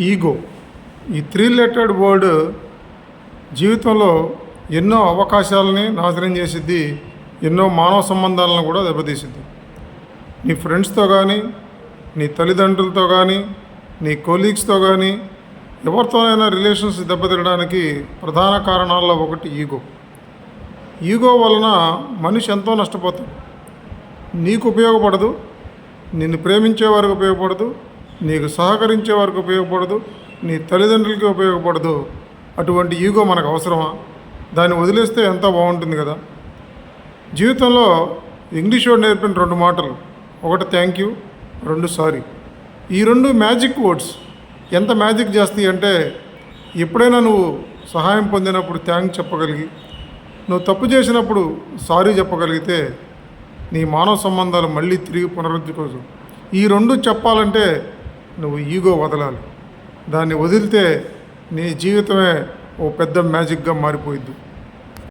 Ego. ఈ three lettered word జీవితంలో ఎన్నో అవకాశాలని నాశనం చేసిద్ది, ఎన్నో మానవ సంబంధాలను కూడా దెబ్బతీసిద్ది. నీ ఫ్రెండ్స్తో కానీ, నీ తల్లిదండ్రులతో కానీ, నీ కొలీగ్స్తో కానీ, ఎవరితోనైనా రిలేషన్స్ దెబ్బతినడానికి ప్రధాన కారణాల్లో ఒకటి ఈగో. ఈగో వలన మనిషి ఎంతో నష్టపోతాడు. నీకు ఉపయోగపడదు, నిన్ను ప్రేమించే వారికి ఉపయోగపడదు, నీకు సహకరించే వారికి ఉపయోగపడదు, నీ తల్లిదండ్రులకి ఉపయోగపడదు. అటువంటి ఈగో మనకు అవసరమా? దాన్ని వదిలేస్తే ఎంతో బాగుంటుంది కదా. జీవితంలో ఇంగ్లీష్ వాడు నేర్పిన 2 మాటలు, ఒకటి థ్యాంక్ యూ, 2 సారీ. ఈ 2 మ్యాజిక్ వర్డ్స్ ఎంత మ్యాజిక్ చేస్తాయి అంటే, ఎప్పుడైనా నువ్వు సహాయం పొందినప్పుడు థ్యాంక్ చెప్పగలిగి, నువ్వు తప్పు చేసినప్పుడు సారీ చెప్పగలిగితే నీ మానవ సంబంధాలు మళ్ళీ తిరిగి పునరుద్ధరించుకోవచ్చు. ఈ 2 చెప్పాలంటే నువ్వు ఈగో వదలాలి. దాన్ని వదిలితే నీ జీవితమే ఓ పెద్ద మ్యాజిక్గా మారిపోయిద్ది.